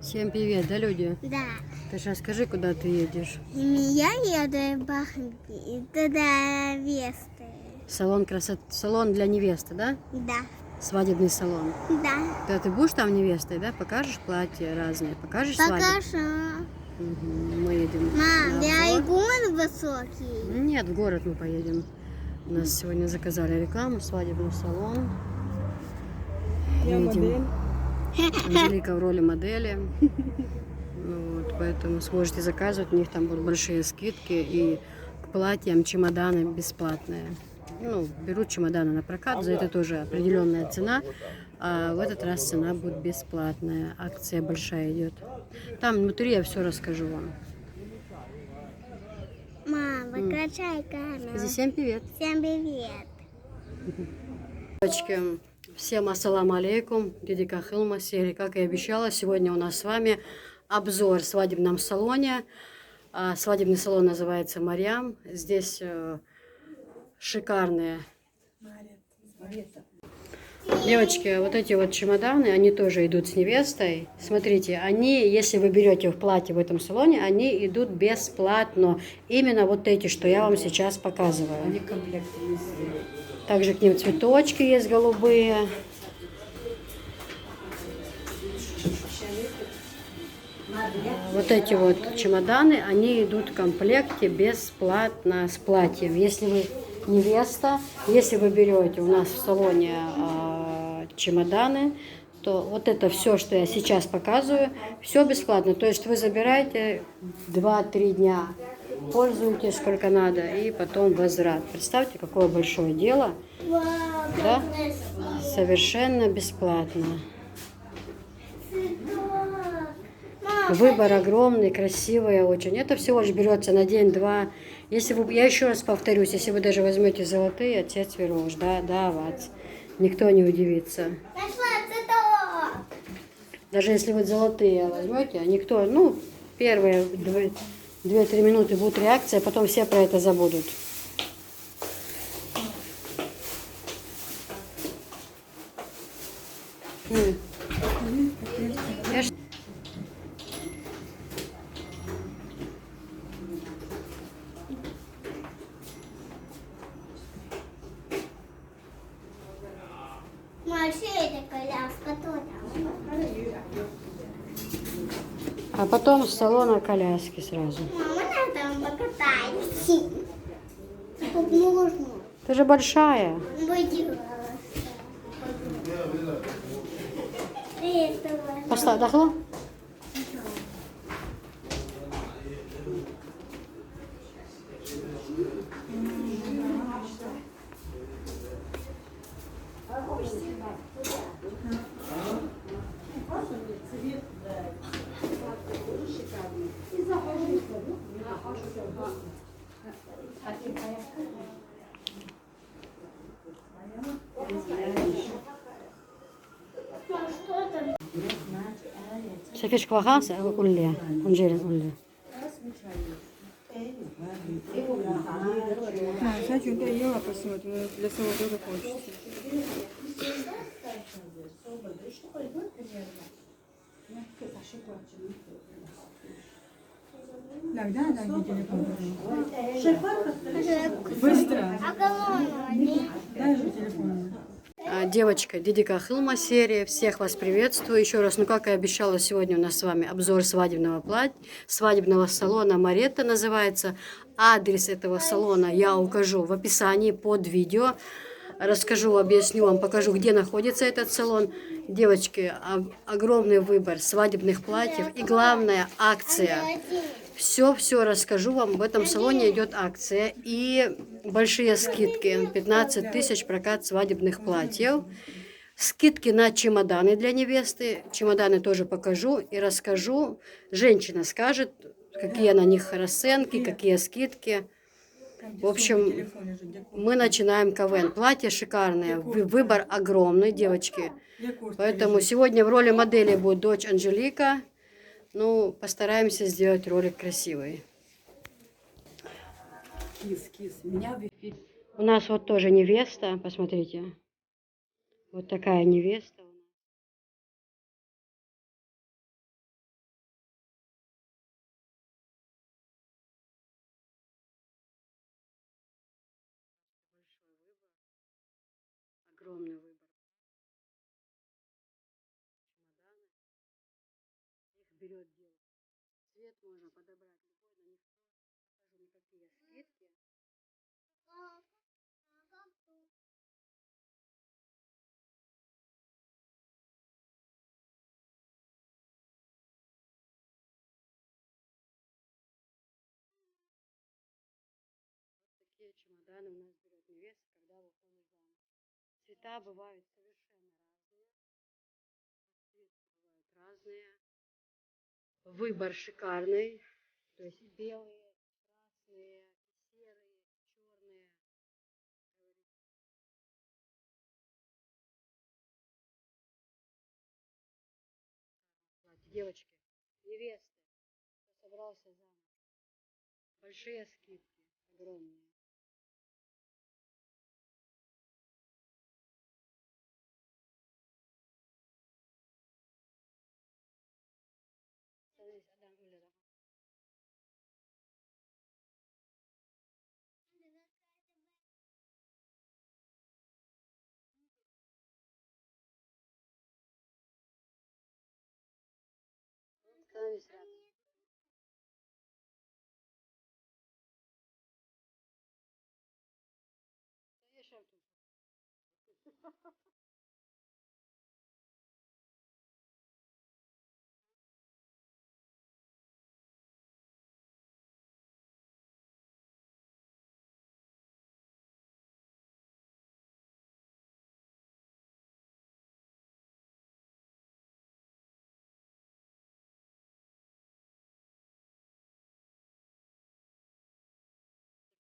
Всем привет, да, люди? Да. Ты же расскажи, куда ты едешь. Я еду в Бахнги, туда невесты. Салон для невесты, да? Да. Свадебный салон. Да. Ты будешь там невестой, да? Покажешь платья разные? Покажешь свадьбу? Покажу. Мы едем Мам, на я и обзор. город высокий. Нет, в город мы поедем. У нас сегодня заказали рекламу, свадебный салон. Едем. Анжелика в роли модели. Ну, вот, поэтому сможете заказывать. У них там будут большие скидки. И к платьям чемоданы бесплатные. Ну, берут чемоданы на прокат. За это тоже определенная цена. А в этот раз цена будет бесплатная. Акция большая идет. Там внутри я все расскажу вам. Мам, выключай камеру. Скажи всем привет. Всем привет. Девочки, всем ассаламу алейкум, Дидика Хилма серии. Как и обещала, сегодня у нас с вами обзор в свадебном салоне. Свадебный салон называется Марьям. Здесь шикарные. Девочки, вот эти вот чемоданы, они тоже идут с невестой. Смотрите, они, если вы берете в платье в этом салоне, они идут бесплатно. Именно вот эти, что я вам сейчас показываю. Они комплекты. Также к ним цветочки есть голубые. Вот эти вот чемоданы, они идут в комплекте бесплатно с платьем. Если вы невеста, если вы берете у нас в салоне чемоданы, то вот это все, что я сейчас показываю, все бесплатно. То есть вы забираете 2-3 дня, пользуетесь сколько надо и потом возврат. Представьте, какое большое дело, да? Совершенно бесплатно. Выбор огромный, красивый очень. Это всего лишь берется на день-два. Если вы, я еще раз повторюсь, если вы даже возьмете золотые, отец Верош, да, вац, никто не удивится. Даже если вы золотые возьмете, никто, ну, первые 2-3 минуты будет реакция, потом все про это забудут. А потом с салона коляски сразу. Мама, на там покатаемся. Как можно? Ты же большая. Выйди. Поставь, дошло? شايفش كوخاس قول لي ونجيل قول لي Сейчас что-то ела, посмотрим, для своего тоже хочется. Да, где телефон? Быстро. Дай же телефон. Девочка, Дидика Хилма серия. Всех вас приветствую. Еще раз, ну как и обещала, сегодня у нас с вами обзор свадебного платья, свадебного салона Маретта называется. Адрес этого салона я укажу в описании под видео. Расскажу, объясню вам, покажу, где находится этот салон. Девочки, огромный выбор свадебных платьев и главная акция. Все расскажу вам. В этом салоне идет акция и большие скидки. 15 тысяч прокат свадебных платьев. Скидки на чемоданы для невесты. Чемоданы тоже покажу и расскажу. Женщина скажет, какие на них расценки, какие скидки. В общем, мы начинаем КВН. Платье шикарное, выбор огромный, девочки. Поэтому сегодня в роли модели будет дочь Анжелика. Ну, постараемся сделать ролик красивый. У нас вот тоже невеста, посмотрите. Вот такая невеста. огромный выбор. Чемоданы. Их берет девушка. Цвет можно подобрать любой, на них тоже покажу, на какие скидки. Вот такие чемоданы у нас берет невеста, когда выходит замуж. Цвета бывают совершенно разные. Расцветки бывают разные. Выбор шикарный. То есть и белые, и красные, и серые, и черные. Говорится, платье. Девочки, невесты, кто собрался замуж. Большие скидки, огромные. Становись, Адам, Юля, становись рядом. Стоишь, Артур.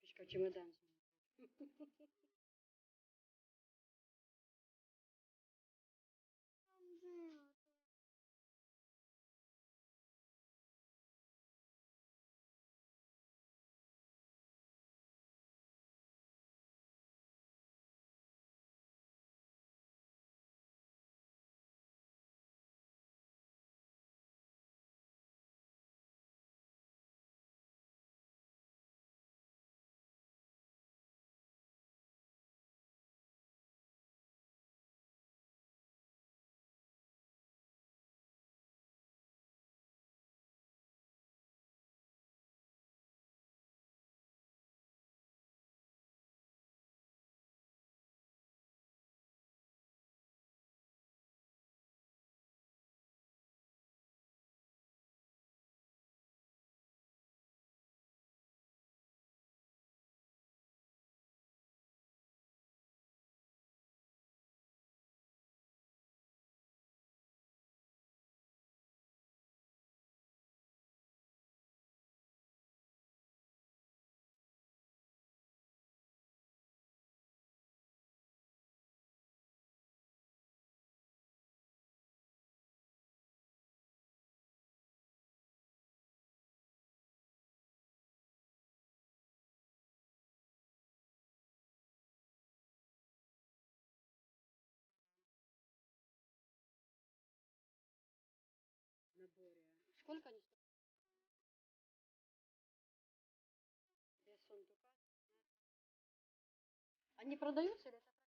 Пичка чемодан. В наборе. Сколько они стоят? Без сундука. Они продаются или это прокат?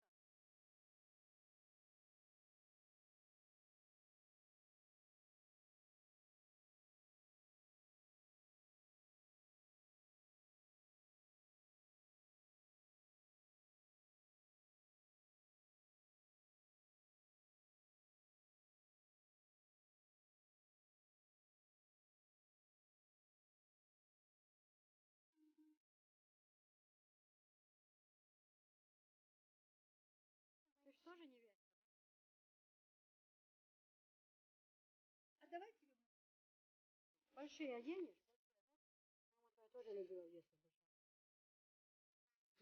Ты же тоже невеста? А давай тебе большие оденешь? Мама твоя тоже любила в детстве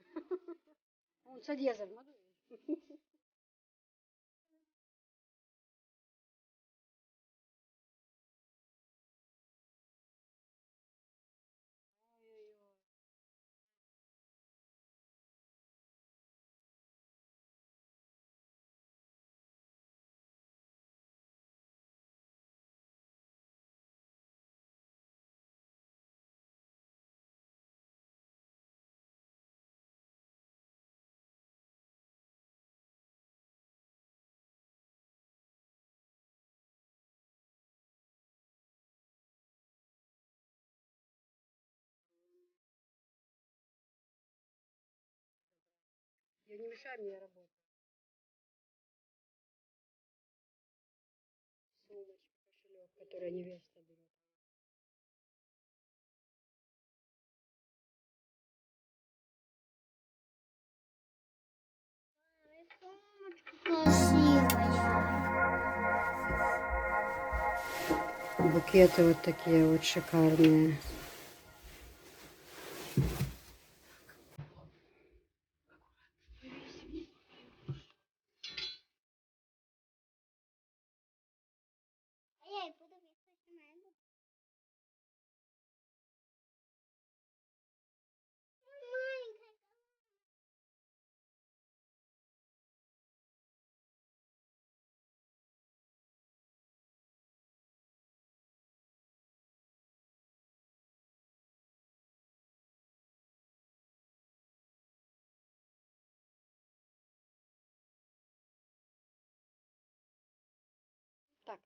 большие. Он с Одессы, смотри. Ой-ой-ой. Ты не мешай мне работать. Сумочка, кошелек, который невеста берет. Красивая. Букеты вот такие вот шикарные. А я и буду вешать на эту. Маленькая. Так,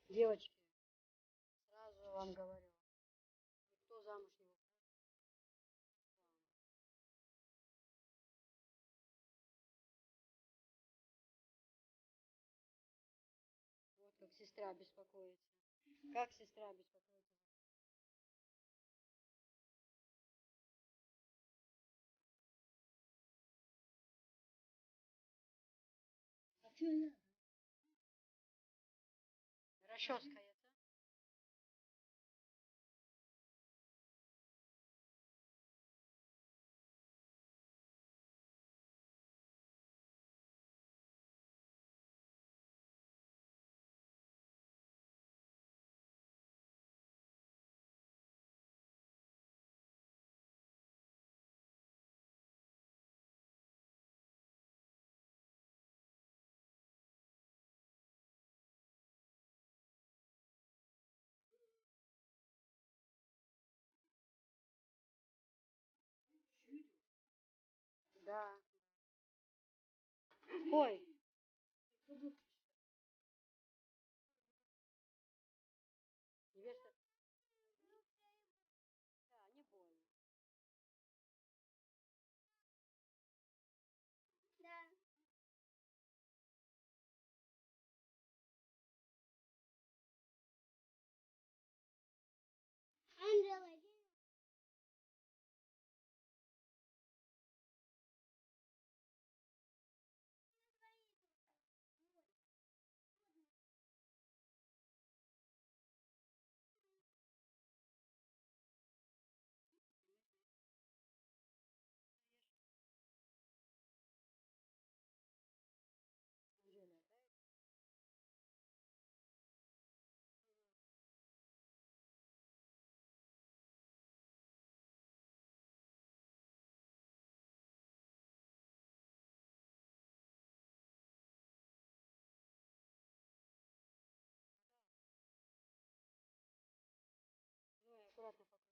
девочки, сразу вам говорю, никто замуж не выходит. Вот как сестра беспокоится. Как сестра беспокоится? Расческа это? Да. Ой, невеста, да, не больно. Да. Анжела, Анжела, да? Ну, и аккуратно покрой.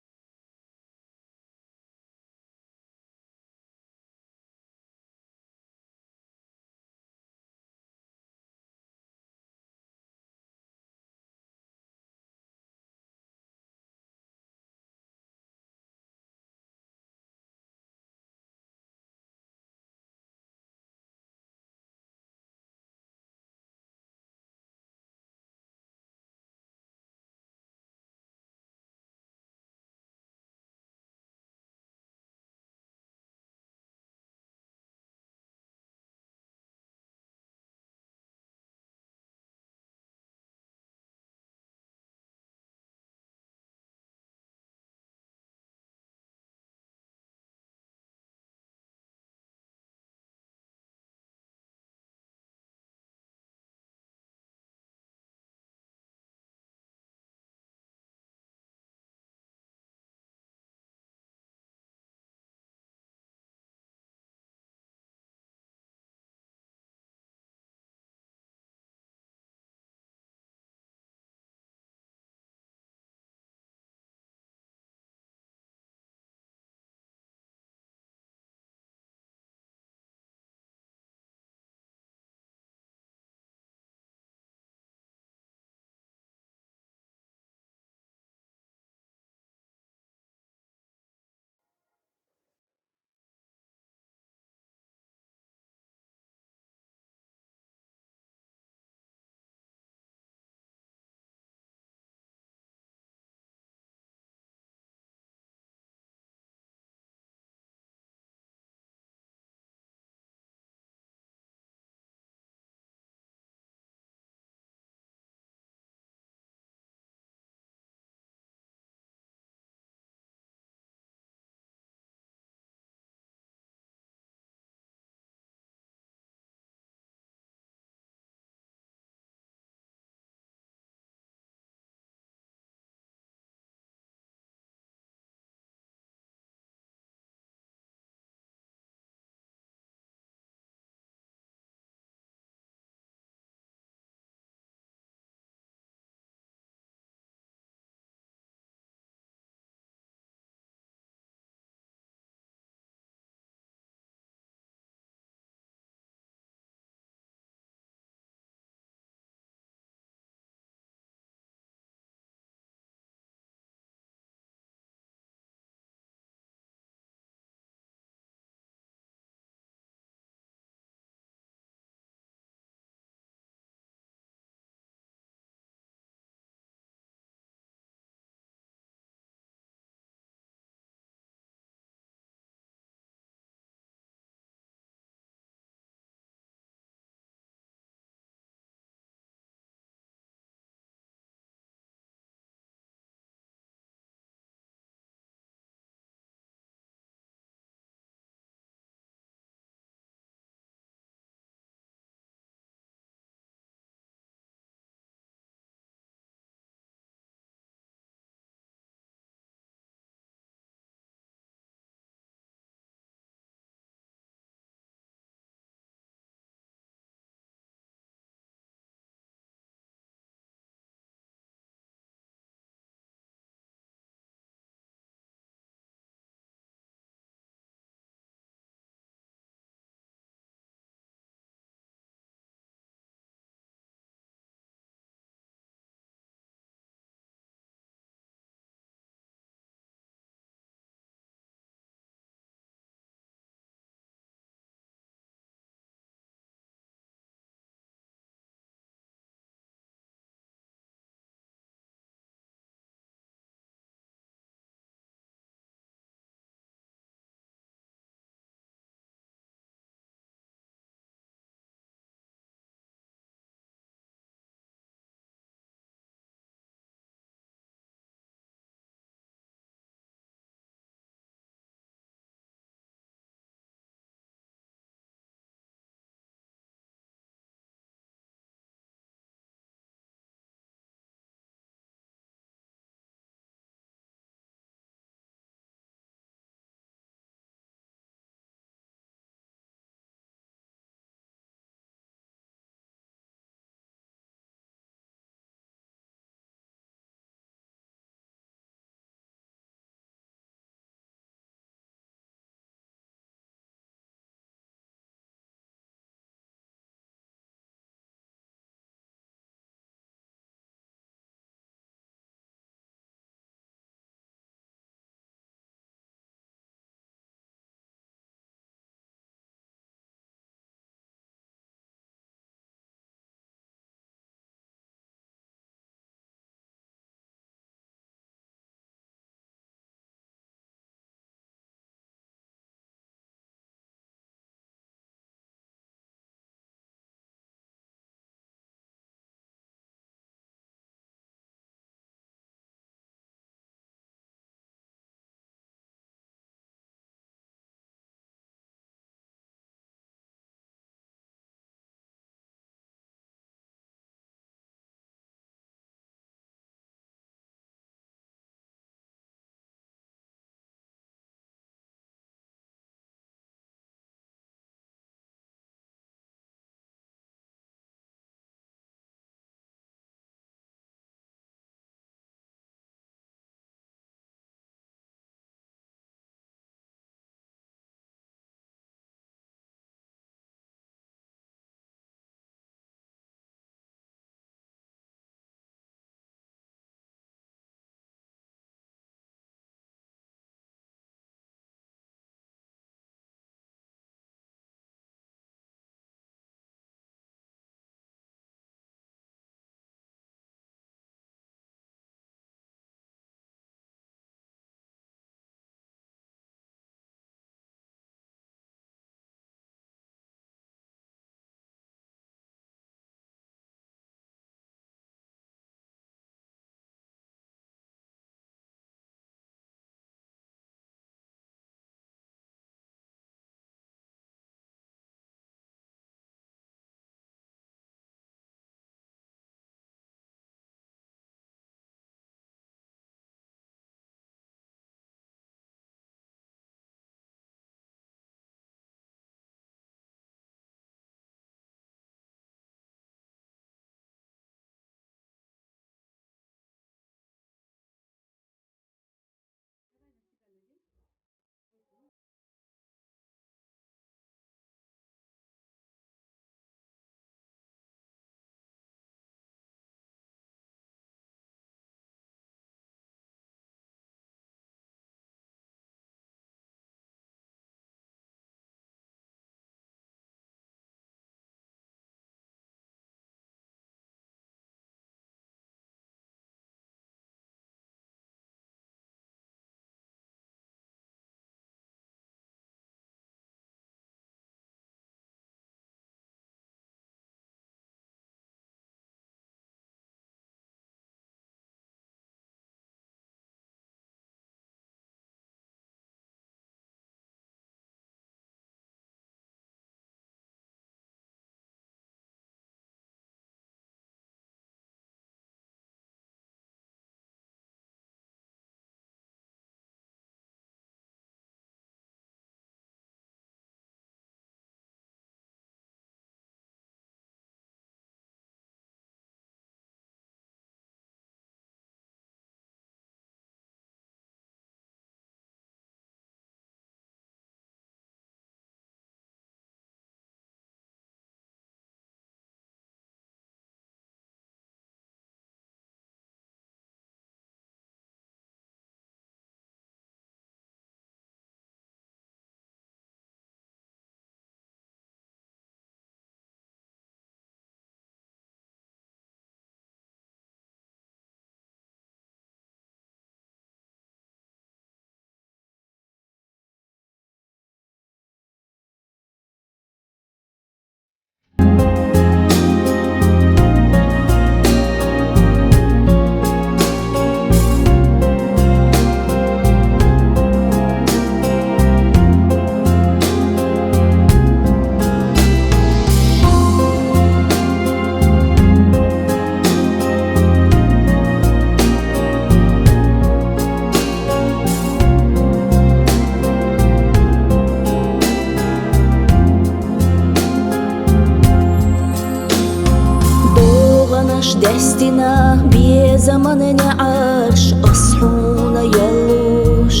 نقاش دستنا بيه زمان نعاش أصحونا يلوش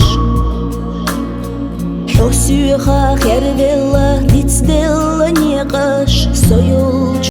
حسوخا خير بالله تتسدل نقاش سيول